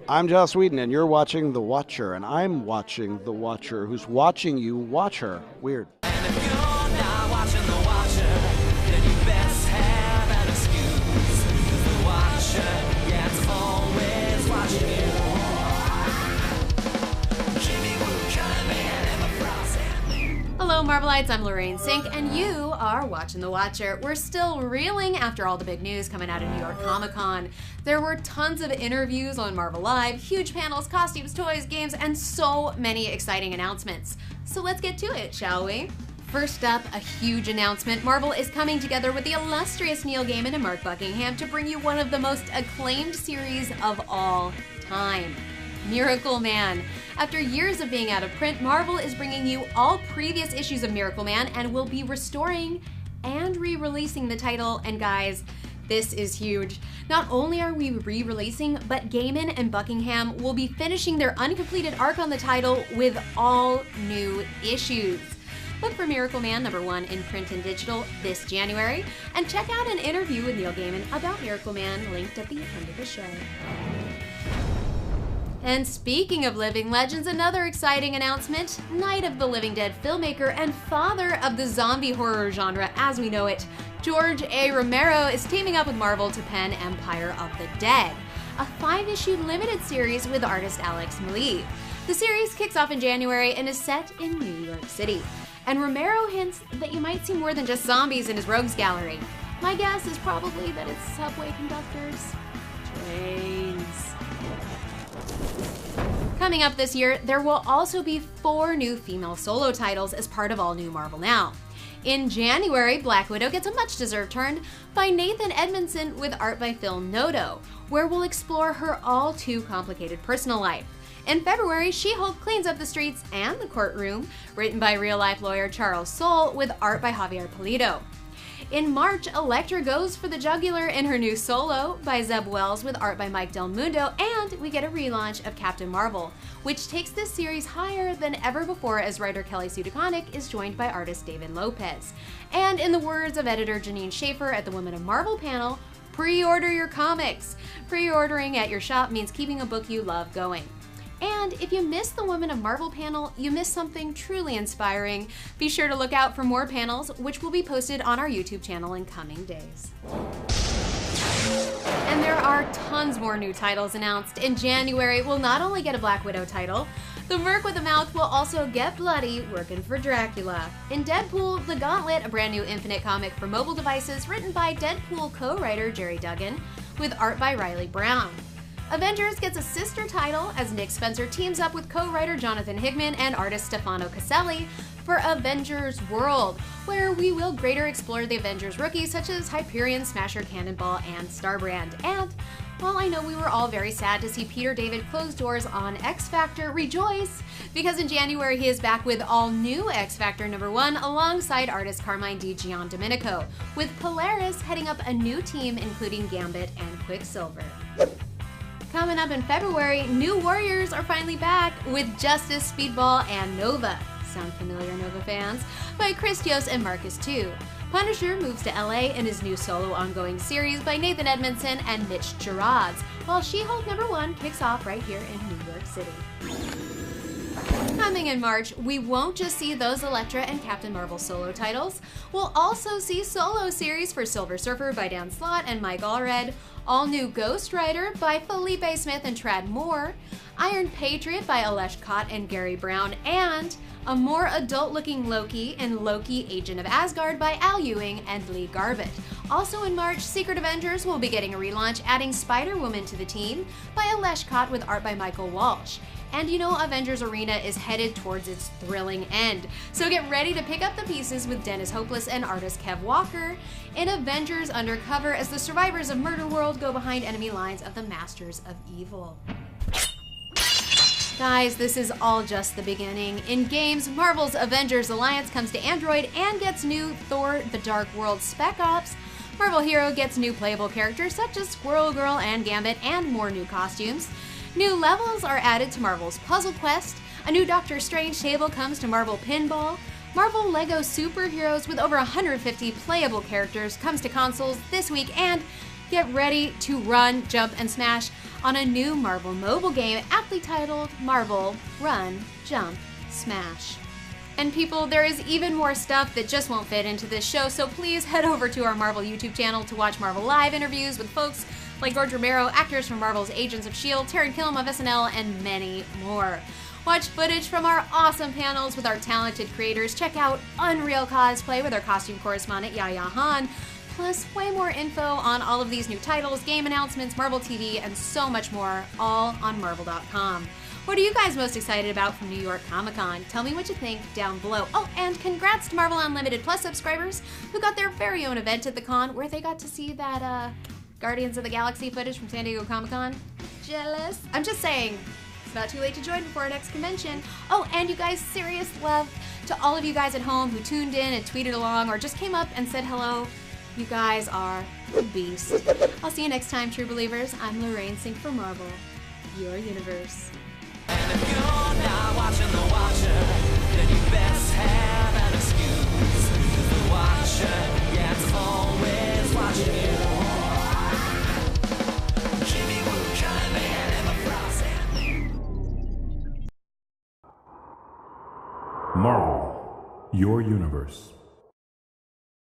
I'm Joss Whedon, and you're watching The Watcher, and I'm watching The Watcher, who's watching you watch her. Weird. And if you're not watching The Watcher, then you best have an excuse. 'Cause The Watcher, yeah, it's always watching you. Jimmy Woo coming and the frost and Hello Marvelites, I'm Lorraine Cink, and you are watching The Watcher. We're still reeling after all the big news coming out of New York Comic Con. There were tons of interviews on Marvel Live, huge panels, costumes, toys, games, and so many exciting announcements. So let's get to it, shall we? First up, a huge announcement. Marvel is coming together with the illustrious Neil Gaiman and Mark Buckingham to bring you one of the most acclaimed series of all time, Miracle Man. After years of being out of print, Marvel is bringing you all previous issues of Miracle Man and will be restoring and re-releasing the title. And guys, this is huge. Not only are we re-releasing, but Gaiman and Buckingham will be finishing their uncompleted arc on the title with all new issues. Look for Miracle Man #1 in print and digital this January, and check out an interview with Neil Gaiman about Miracle Man linked at the end of the show. And speaking of living legends, another exciting announcement. Night of the Living Dead filmmaker and father of the zombie horror genre as we know it, George A. Romero is teaming up with Marvel to pen Empire of the Dead, a 5-issue limited series with artist Alex Maleev. The series kicks off in January and is set in New York City. And Romero hints that you might see more than just zombies in his rogues gallery. My guess is probably that it's subway conductors, trains. Coming up this year, there will also be 4 new female solo titles as part of All New Marvel Now. In January, Black Widow gets a much-deserved turn by Nathan Edmondson with art by Phil Noto, where we'll explore her all-too-complicated personal life. In February, She-Hulk cleans up the streets and the courtroom, written by real-life lawyer Charles Soule with art by Javier Pulido. In March, Elektra goes for the jugular in her new Solo by Zeb Wells with art by Mike Del Mundo, and we get a relaunch of Captain Marvel, which takes this series higher than ever before as writer Kelly Sue DeConnick is joined by artist David Lopez. And in the words of editor Janine Schaefer at the Women of Marvel panel, pre-order your comics. Pre-ordering at your shop means keeping a book you love going. And if you missed the Women of Marvel panel, you missed something truly inspiring. Be sure to look out for more panels, which will be posted on our YouTube channel in coming days. And there are tons more new titles announced. In January, we'll not only get a Black Widow title, the Merc with a Mouth will also get bloody working for Dracula. In Deadpool, The Gauntlet, a brand new Infinite comic for mobile devices written by Deadpool co-writer Jerry Duggan, with art by Riley Brown. Avengers gets a sister title as Nick Spencer teams up with co-writer Jonathan Hickman and artist Stefano Caselli for Avengers World, where we will greater explore the Avengers rookies such as Hyperion, Smasher, Cannonball, and Starbrand. And while I know we were all very sad to see Peter David close doors on X Factor, rejoice, because in January he is back with all new X Factor #1 alongside artist Carmine Di Giandomenico, with Polaris heading up a new team including Gambit and Quicksilver. Coming up in February, New Warriors are finally back with Justice, Speedball, and Nova. Sound familiar, Nova fans? By Chris Yost and Marcus Tu. Punisher moves to LA in his new solo ongoing series by Nathan Edmondson and Mitch Gerads, while She-Hulk #1 kicks off right here in New York City. Coming in March, we won't just see those Elektra and Captain Marvel solo titles. We'll also see solo series for Silver Surfer by Dan Slott and Mike Allred, all new Ghost Rider by Felipe Smith and Trad Moore, Iron Patriot by Alesh Kott and Gary Brown, and a more adult-looking Loki and Loki Agent of Asgard by Al Ewing and Lee Garbett. Also in March, Secret Avengers will be getting a relaunch, adding Spider-Woman to the team by Alesh Kott with art by Michael Walsh. And you know Avengers Arena is headed towards its thrilling end, so get ready to pick up the pieces with Dennis Hopeless and artist Kev Walker in Avengers Undercover as the survivors of Murder World go behind enemy lines of the Masters of Evil. Guys, this is all just the beginning. In games, Marvel's Avengers Alliance comes to Android and gets new Thor: The Dark World Spec Ops. Marvel Hero gets new playable characters such as Squirrel Girl and Gambit, and more new costumes. New levels are added to Marvel's Puzzle Quest. A new Doctor Strange table comes to Marvel Pinball. Marvel Lego Superheroes with over 150 playable characters comes to consoles this week, and get ready to run, jump, and smash on a new Marvel mobile game aptly titled Marvel Run, Jump, Smash. And people, there is even more stuff that just won't fit into this show, so please head over to our Marvel YouTube channel to watch Marvel Live interviews with folks like George Romero, actors from Marvel's Agents of S.H.I.E.L.D., Taron Killam of SNL, and many more. Watch footage from our awesome panels with our talented creators, check out Unreal Cosplay with our costume correspondent Yaya Han, plus way more info on all of these new titles, game announcements, Marvel TV, and so much more, all on Marvel.com. What are you guys most excited about from New York Comic Con? Tell me what you think down below. Oh, and congrats to Marvel Unlimited Plus subscribers who got their very own event at the con where they got to see that Guardians of the Galaxy footage from San Diego Comic Con. Jealous? I'm just saying, it's not too late to join before our next convention. Oh, and you guys, serious love to all of you guys at home who tuned in and tweeted along or just came up and said hello. You guys are the beast. I'll see you next time, true believers. I'm Lorraine Cink for Marvel, your universe. And if you're not watching The Watcher, then you best have an excuse. 'Cause The Watcher, yeah, it's always watching you. Jimmy Woo, John Man, and the Frost and Marvel, your universe.